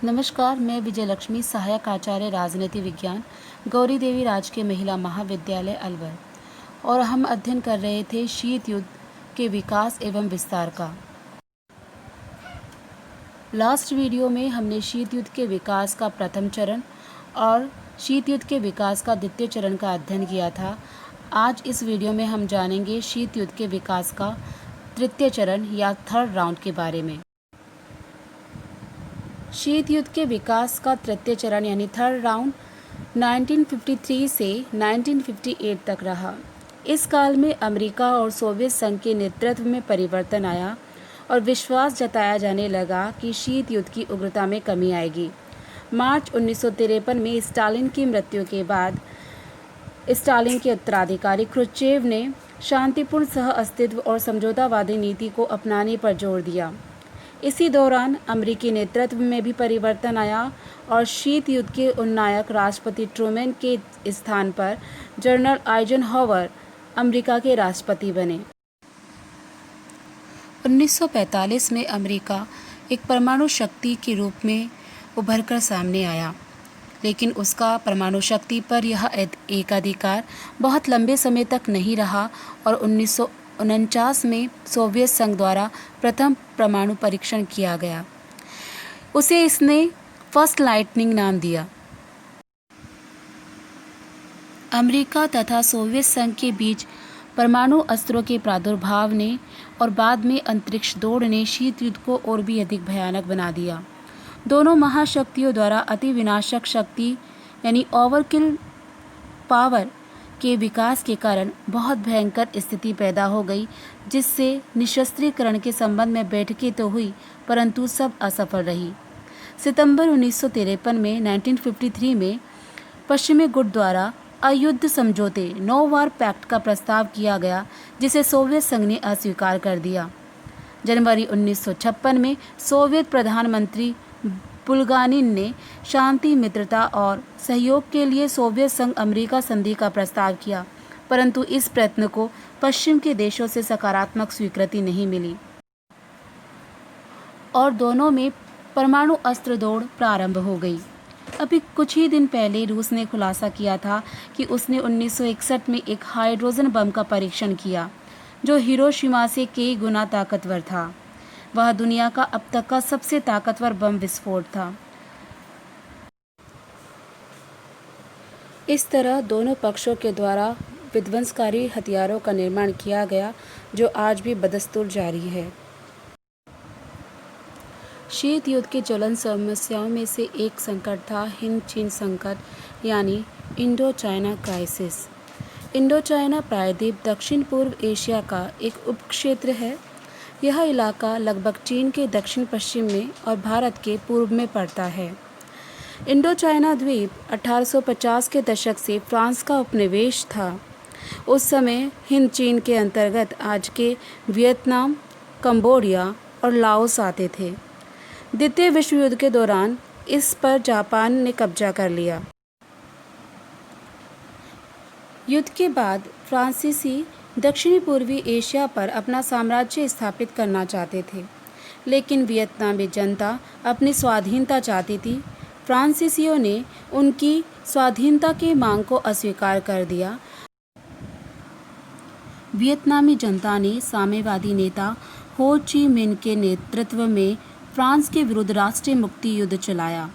नमस्कार, मैं विजय लक्ष्मी, सहायक आचार्य राजनीति विज्ञान, गौरी देवी राजकीय महिला महाविद्यालय अलवर। और हम अध्ययन कर रहे थे शीत युद्ध के विकास एवं विस्तार का। लास्ट वीडियो में हमने शीत युद्ध के विकास का प्रथम चरण और शीत युद्ध के विकास का द्वितीय चरण का अध्ययन किया था। आज इस वीडियो में हम जानेंगे शीत युद्ध के विकास का तृतीय चरण या थर्ड राउंड के बारे में। शीत युद्ध के विकास का तृतीय चरण यानी थर्ड राउंड 1953 से 1958 तक रहा। इस काल में अमेरिका और सोवियत संघ के नेतृत्व में परिवर्तन आया और विश्वास जताया जाने लगा कि शीत युद्ध की उग्रता में कमी आएगी। मार्च 1953 में स्टालिन की मृत्यु के बाद स्टालिन के उत्तराधिकारी क्रुश्चेव ने शांतिपूर्ण सह अस्तित्व और समझौतावादी नीति को अपनाने पर जोर दिया। इसी दौरान अमेरिकी नेतृत्व में भी परिवर्तन आया और शीत युद्ध के उन्नायक राष्ट्रपति ट्रूमैन के स्थान पर जनरल आइजनहावर अमेरिका के राष्ट्रपति बने। 1945 में अमेरिका एक परमाणु शक्ति के रूप में उभरकर सामने आया, लेकिन उसका परमाणु शक्ति पर यह एकाधिकार बहुत लंबे समय तक नहीं रहा और 1949 में सोवियत संघ द्वारा प्रथम परमाणु परीक्षण किया गया। उसे इसने फर्स्ट लाइटनिंग नाम दिया। अमेरिका तथा सोवियत संघ के बीच परमाणु अस्त्रों के प्रादुर्भाव ने और बाद में अंतरिक्ष दौड़ ने शीत युद्ध को और भी अधिक भयानक बना दिया। दोनों महाशक्तियों द्वारा अति विनाशक शक्ति यानी ओवरकिल पावर के विकास के कारण बहुत भयंकर स्थिति पैदा हो गई, जिससे निशस्त्रीकरण के संबंध में बैठकें तो हुई परंतु सब असफल रही। सितंबर 1953 में 1953 में पश्चिमी गुट द्वारा अयुद्ध समझौते नो वार पैक्ट का प्रस्ताव किया गया, जिसे सोवियत संघ ने अस्वीकार कर दिया। जनवरी 1956 में सोवियत प्रधानमंत्री बुल्गानिन ने शांति, मित्रता और सहयोग के लिए सोवियत संघ अमेरिका संधि का प्रस्ताव किया, परंतु इस प्रयत्न को पश्चिम के देशों से सकारात्मक स्वीकृति नहीं मिली और दोनों में परमाणु अस्त्र दौड़ प्रारंभ हो गई। अभी कुछ ही दिन पहले रूस ने खुलासा किया था कि उसने 1961 में एक हाइड्रोजन बम का परीक्षण किया, जो हिरोशिमा से कई गुना ताकतवर था। वह दुनिया का अब तक का सबसे ताकतवर बम विस्फोट था। इस तरह दोनों पक्षों के द्वारा विध्वंसकारी हथियारों का निर्माण किया गया, जो आज भी बदस्तूर जारी है। शीत युद्ध के ज्वलन समस्याओं में से एक संकट था हिंद चीन संकट यानी Indo China crisis. Indo China प्रायद्वीप दक्षिण पूर्व एशिया का एक उपक्षेत्र है। यह इलाका लगभग चीन के दक्षिण पश्चिम में और भारत के पूर्व में पड़ता है। इंडो चाइना द्वीप 1850 के दशक से फ्रांस का उपनिवेश था। उस समय हिंद चीन के अंतर्गत आज के वियतनाम, कंबोडिया और लाओस आते थे। द्वितीय विश्व युद्ध के दौरान इस पर जापान ने कब्जा कर लिया। युद्ध के बाद फ्रांसीसी दक्षिणी पूर्वी एशिया पर अपना साम्राज्य स्थापित करना चाहते थे, लेकिन वियतनामी जनता अपनी स्वाधीनता चाहती थी। फ्रांसीसियों ने उनकी स्वाधीनता की मांग को अस्वीकार कर दिया। वियतनामी जनता ने साम्यवादी नेता हो ची मिन्ह के नेतृत्व में फ्रांस के विरुद्ध राष्ट्रीय मुक्ति युद्ध चलाया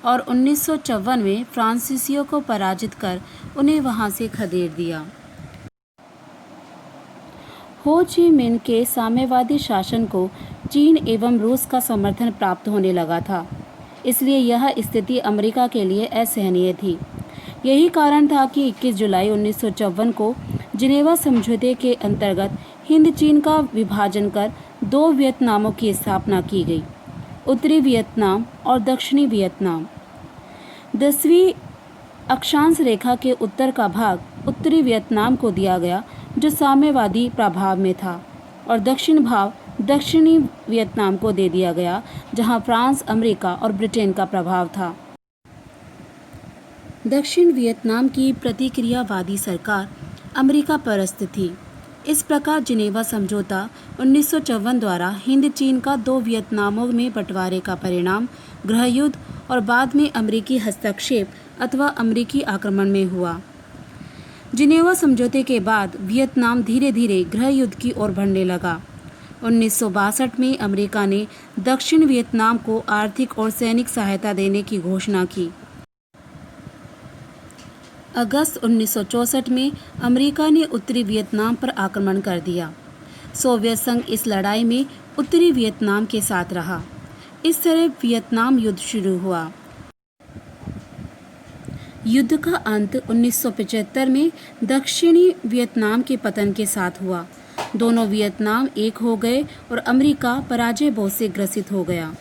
और 1954 में फ्रांसीसियों को पराजित कर उन्हें वहां से खदेड़ दिया। हो ची मिन्ह के साम्यवादी शासन को चीन एवं रूस का समर्थन प्राप्त होने लगा था, इसलिए यह स्थिति अमेरिका के लिए असहनीय थी। यही कारण था कि 21 जुलाई 1954 को जिनेवा समझौते के अंतर्गत हिंद चीन का विभाजन कर दो वियतनामों की स्थापना की गई, उत्तरी वियतनाम और दक्षिणी वियतनाम। 10वीं अक्षांश रेखा के उत्तर का भाग उत्तरी वियतनाम को दिया गया, जो साम्यवादी प्रभाव में था, और दक्षिण भाग दक्षिणी वियतनाम को दे दिया गया, जहां फ्रांस, अमेरिका और ब्रिटेन का प्रभाव था। दक्षिण वियतनाम की प्रतिक्रियावादी सरकार अमेरिका परस्त थी। इस प्रकार जिनेवा समझौता 1954 द्वारा हिंद चीन का दो वियतनामों में बंटवारे का परिणाम गृहयुद्ध और बाद में अमेरिकी हस्तक्षेप अथवा अमेरिकी आक्रमण में हुआ। जिनेवा समझौते के बाद वियतनाम धीरे धीरे गृहयुद्ध की ओर बढ़ने लगा। 1962 में अमेरिका ने दक्षिण वियतनाम को आर्थिक और सैनिक सहायता देने की घोषणा की। अगस्त 1964 में अमेरिका ने उत्तरी वियतनाम पर आक्रमण कर दिया। सोवियत संघ इस लड़ाई में उत्तरी वियतनाम के साथ रहा। इस तरह वियतनाम युद्ध शुरू हुआ। युद्ध का अंत 1975 में दक्षिणी वियतनाम के पतन के साथ हुआ। दोनों वियतनाम एक हो गए और अमेरिका पराजय बोझ से ग्रसित हो गया।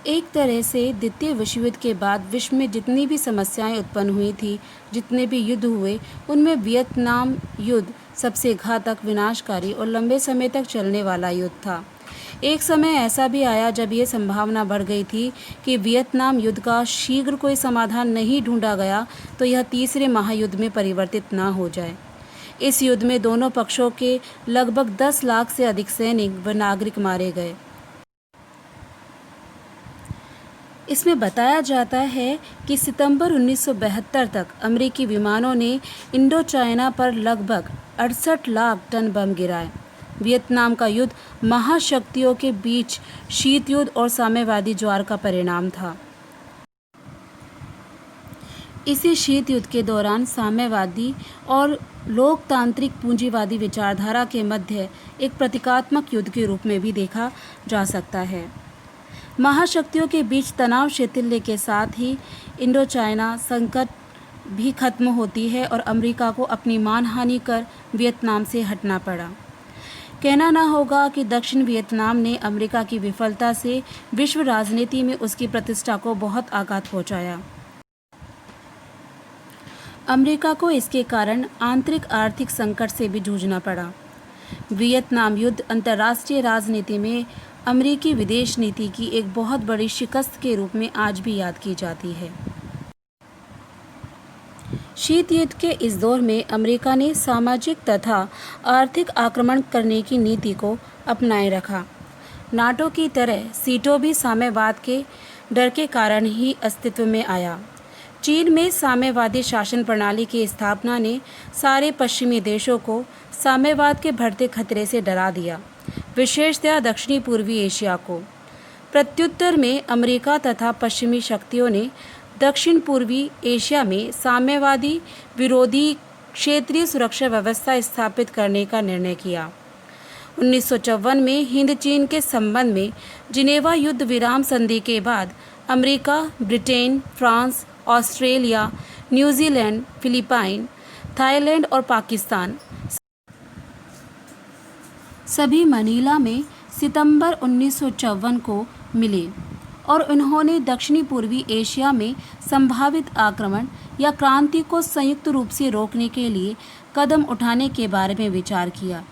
एक तरह से द्वितीय विश्व युद्ध के बाद विश्व में जितनी भी समस्याएं उत्पन्न हुई थी, जितने भी युद्ध हुए, उनमें वियतनाम युद्ध सबसे घातक, विनाशकारी और लंबे समय तक चलने वाला युद्ध था। एक समय ऐसा भी आया जब ये संभावना बढ़ गई थी कि वियतनाम युद्ध का शीघ्र कोई समाधान नहीं ढूंढा गया तो यह तीसरे महायुद्ध में परिवर्तित ना हो जाए। इस युद्ध में दोनों पक्षों के लगभग 10 लाख से अधिक सैनिक व नागरिक मारे गए। इसमें बताया जाता है कि सितंबर 1972 तक अमेरिकी विमानों ने इंडो चाइना पर लगभग 68 लाख टन बम गिराए। वियतनाम का युद्ध महाशक्तियों के बीच शीत युद्ध और साम्यवादी ज्वार का परिणाम था। इसी शीत युद्ध के दौरान साम्यवादी और लोकतांत्रिक पूंजीवादी विचारधारा के मध्य एक प्रतीकात्मक युद्ध के रूप में भी देखा जा सकता है। महाशक्तियों के बीच तनाव शिथिल्य के साथ ही इंडो चाइना संकट भी खत्म होती है और अमेरिका को अपनी मानहानि कर वियतनाम से हटना पड़ा। कहना ना होगा कि दक्षिण वियतनाम ने अमेरिका की विफलता से विश्व राजनीति में उसकी प्रतिष्ठा को बहुत आघात पहुंचाया। अमेरिका को इसके कारण आंतरिक आर्थिक संकट से भी जूझना पड़ा। वियतनाम युद्ध अंतर्राष्ट्रीय राजनीति में अमेरिकी विदेश नीति की एक बहुत बड़ी शिकस्त के रूप में आज भी याद की जाती है। शीत युद्ध के इस दौर में अमेरिका ने सामाजिक तथा आर्थिक आक्रमण करने की नीति को अपनाए रखा। नाटो की तरह सीटो भी साम्यवाद के डर के कारण ही अस्तित्व में आया। चीन में साम्यवादी शासन प्रणाली की स्थापना ने सारे पश्चिमी देशों को साम्यवाद के बढ़ते खतरे से डरा दिया, विशेषतया दक्षिणी पूर्वी एशिया को। प्रत्युत्तर में अमेरिका तथा पश्चिमी शक्तियों ने दक्षिण पूर्वी एशिया में साम्यवादी विरोधी क्षेत्रीय सुरक्षा व्यवस्था स्थापित करने का निर्णय किया। 1954 में हिंद चीन के संबंध में जिनेवा युद्ध विराम संधि के बाद America, Britain, France, Australia, New Zealand, Philippine, Thailand और पाकिस्तान सभी मनीला में सितंबर 1954 को मिले और उन्होंने दक्षिणी पूर्वी एशिया में संभावित आक्रमण या क्रांति को संयुक्त रूप से रोकने के लिए कदम उठाने के बारे में विचार किया।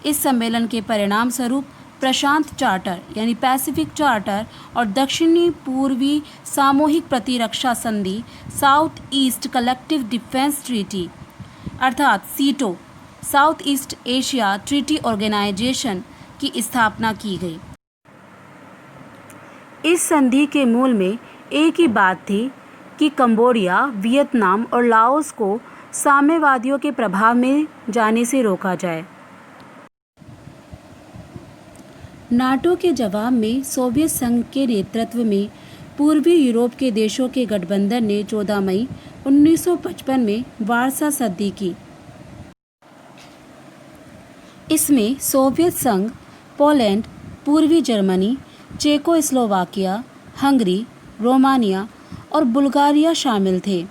इस सम्मेलन के परिणाम स्वरूप प्रशांत चार्टर यानी पैसिफिक चार्टर और दक्षिणी पूर्वी सामूहिक प्रतिरक्षा संधि South East Collective Defence Treaty अर्थात SEATO South East Asia Treaty Organization की स्थापना की गई। इस संधि के मूल में एक ही बात थी कि कंबोडिया, वियतनाम और लाओस को साम्यवादियों के प्रभाव में जाने से रोका जाए। नाटो के जवाब में सोवियत संघ के नेतृत्व में पूर्वी यूरोप के देशों के गठबंधन ने 14 मई 1955 में वार्सा संधि की। इसमें सोवियत संघ, पोलैंड, पूर्वी जर्मनी, चेकोस्लोवाकिया, हंगरी, रोमानिया और बुल्गारिया शामिल थे।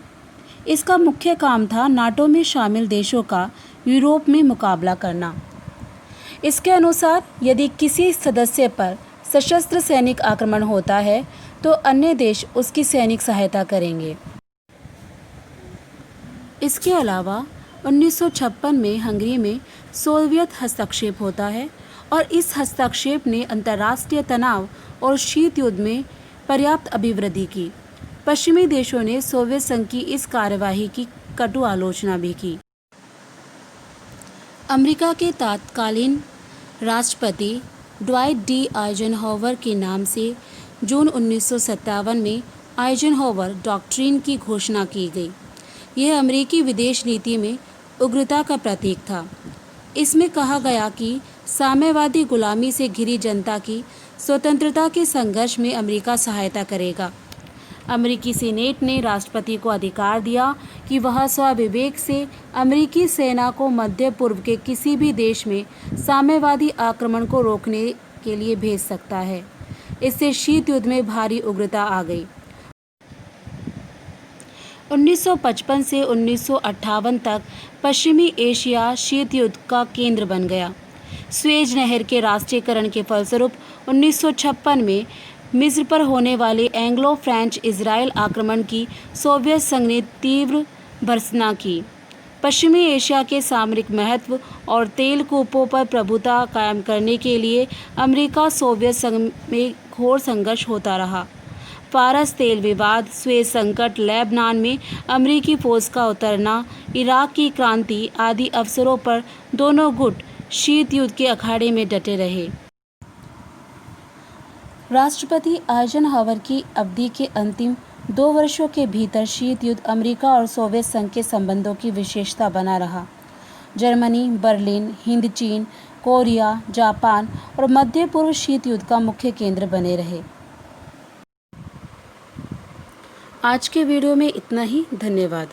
इसका मुख्य काम था नाटो में शामिल देशों का यूरोप में मुकाबला करना। इसके अनुसार यदि किसी सदस्य पर सशस्त्र सैनिक आक्रमण होता है तो अन्य देश उसकी सैनिक सहायता करेंगे। इसके अलावा 1956 में हंगरी में सोवियत हस्तक्षेप होता है और इस हस्तक्षेप ने अंतर्राष्ट्रीय तनाव और शीत युद्ध में पर्याप्त अभिवृद्धि की। पश्चिमी देशों ने सोवियत संघ की इस कार्यवाही की कटु आलोचना भी की। अमेरिका के तत्कालीन राष्ट्रपति ड्वाइट डी आइजनहोवर के नाम से जून 1957 में आइजनहोवर डॉक्ट्रिन की घोषणा की गई। यह अमेरिकी विदेश नीति में उग्रता का प्रतीक था। इसमें कहा गया कि साम्यवादी गुलामी से घिरी जनता की स्वतंत्रता के संघर्ष में अमेरिका सहायता करेगा। अमेरिकी सीनेट ने राष्ट्रपति को अधिकार दिया कि वह स्वविवेक से अमेरिकी सेना को मध्य पूर्व के किसी भी देश में साम्यवादी आक्रमण को रोकने के लिए भेज सकता है। इससे शीत युद्ध में भारी उग्रता आ गई। 1955 से 1958 तक पश्चिमी एशिया शीत युद्ध का केंद्र बन गया। स्वेज नहर के राष्ट्रीयकरण के फलस्वरूप 1956 में मिस्र पर होने वाले एंग्लो फ्रेंच इजराइल आक्रमण की सोवियत संघ ने तीव्र भर्त्सना की। पश्चिमी एशिया के सामरिक महत्व और तेल कूपों पर प्रभुता कायम करने के लिए अमेरिका सोवियत संघ में घोर संघर्ष होता रहा। फारस तेल विवाद, स्वेज संकट, लेबनान में अमेरिकी फौज का उतरना, इराक की क्रांति आदि अवसरों पर दोनों गुट शीत युद्ध के अखाड़े में डटे रहे। राष्ट्रपति आइजनहावर की अवधि के अंतिम 2 वर्षों के भीतर शीत युद्ध अमेरिका और सोवियत संघ के संबंधों की विशेषता बना रहा। जर्मनी, बर्लिन, हिंद, चीन, कोरिया, जापान और मध्य पूर्व शीत युद्ध का मुख्य केंद्र बने रहे। आज के वीडियो में इतना ही। धन्यवाद।